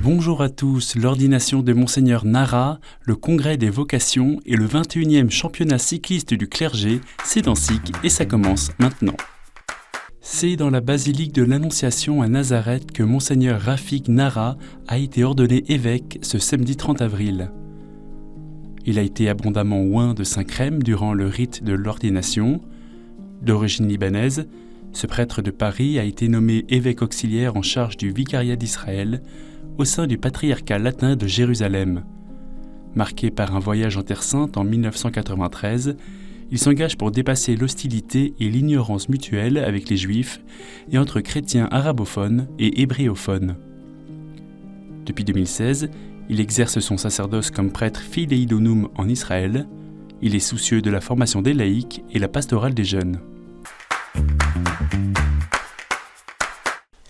Bonjour à tous, l'ordination de Monseigneur Nara, le congrès des vocations et le 21e championnat cycliste du clergé, c'est dans SIC et ça commence maintenant. C'est dans la basilique de l'Annonciation à Nazareth que Monseigneur Rafik Nara a été ordonné évêque ce samedi 30 avril. Il a été abondamment oint de Saint-Crème durant le rite de l'ordination. D'origine libanaise, ce prêtre de Paris a été nommé évêque auxiliaire en charge du vicariat d'Israël au sein du patriarcat latin de Jérusalem. Marqué par un voyage en Terre Sainte en 1993, il s'engage pour dépasser l'hostilité et l'ignorance mutuelle avec les Juifs et entre chrétiens arabophones et hébréophones. Depuis 2016, il exerce son sacerdoce comme prêtre filei donum en Israël. Il est soucieux de la formation des laïcs et la pastorale des jeunes.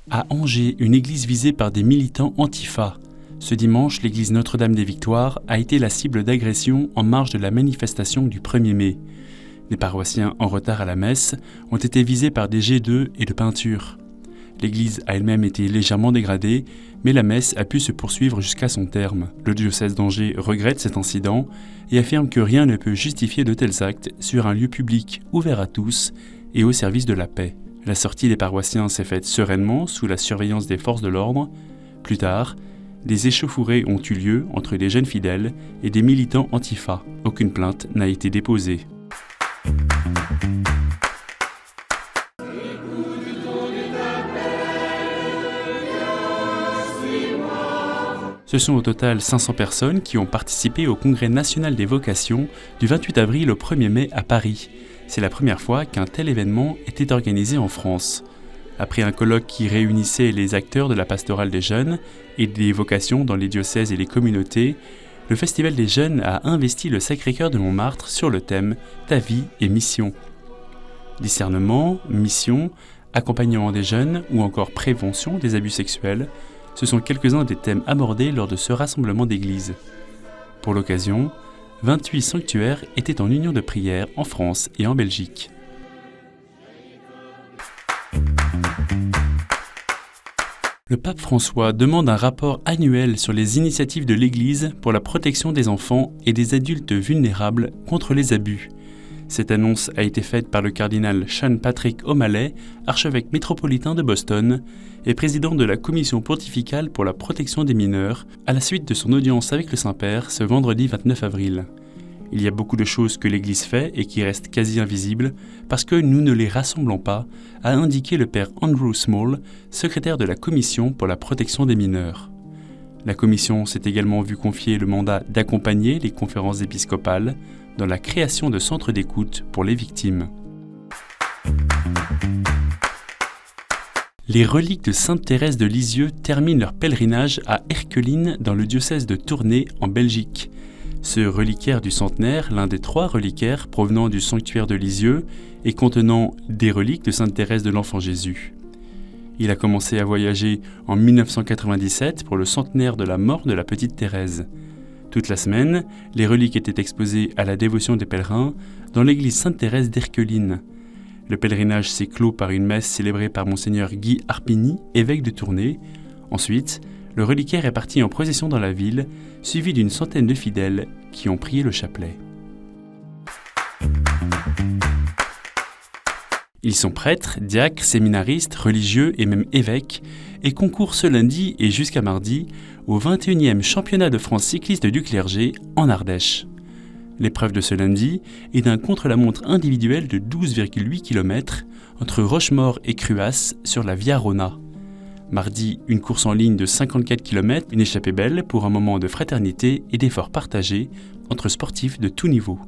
À Angers, une église visée par des militants Antifa. Ce dimanche, l'église Notre-Dame-des-Victoires a été la cible d'agressions en marge de la manifestation du 1er mai. Les paroissiens en retard à la messe ont été visés par des jets d'œufs et de peinture. L'église a elle-même été légèrement dégradée, mais la messe a pu se poursuivre jusqu'à son terme. Le diocèse d'Angers regrette cet incident et affirme que rien ne peut justifier de tels actes sur un lieu public ouvert à tous et au service de la paix. La sortie des paroissiens s'est faite sereinement sous la surveillance des forces de l'ordre. Plus tard, des échauffourées ont eu lieu entre des jeunes fidèles et des militants Antifa. Aucune plainte n'a été déposée. Ce sont au total 500 personnes qui ont participé au Congrès national des vocations du 28 avril au 1er mai à Paris. C'est la première fois qu'un tel événement était organisé en France. Après un colloque qui réunissait les acteurs de la pastorale des jeunes et des vocations dans les diocèses et les communautés, le Festival des jeunes a investi le Sacré-Cœur de Montmartre sur le thème « Ta vie et mission ». Discernement, mission, accompagnement des jeunes ou encore prévention des abus sexuels, ce sont quelques-uns des thèmes abordés lors de ce rassemblement d'églises. Pour l'occasion, 28 sanctuaires étaient en union de prière en France et en Belgique. Le pape François demande un rapport annuel sur les initiatives de l'Église pour la protection des enfants et des adultes vulnérables contre les abus. Cette annonce a été faite par le cardinal Sean Patrick O'Malley, archevêque métropolitain de Boston et président de la Commission pontificale pour la protection des mineurs, à la suite de son audience avec le Saint-Père ce vendredi 29 avril. Il y a beaucoup de choses que l'Église fait et qui restent quasi invisibles parce que nous ne les rassemblons pas, a indiqué le père Andrew Small, secrétaire de la Commission pour la protection des mineurs. La Commission s'est également vue confier le mandat d'accompagner les conférences épiscopales dans la création de centres d'écoute pour les victimes. Les reliques de Sainte Thérèse de Lisieux terminent leur pèlerinage à Erqueline dans le diocèse de Tournai en Belgique. Ce reliquaire du centenaire, l'un des 3 reliquaires provenant du sanctuaire de Lisieux et contenant des reliques de Sainte Thérèse de l'Enfant Jésus. Il a commencé à voyager en 1997 pour le centenaire de la mort de la petite Thérèse. Toute la semaine, les reliques étaient exposées à la dévotion des pèlerins dans l'église Sainte-Thérèse d'Erqueline. Le pèlerinage s'est clos par une messe célébrée par Monseigneur Guy Harpigny, évêque de Tournai. Ensuite, le reliquaire est parti en procession dans la ville, suivi d'une centaine de fidèles qui ont prié le chapelet. Ils sont prêtres, diacres, séminaristes, religieux et même évêques et concourent ce lundi et jusqu'à mardi au 21e championnat de France cycliste du clergé en Ardèche. L'épreuve de ce lundi est d'un contre-la-montre individuel de 12,8 km entre Rochemaure et Cruas sur la Via Rona. Mardi, une course en ligne de 54 km, une échappée belle pour un moment de fraternité et d'efforts partagés entre sportifs de tout niveau.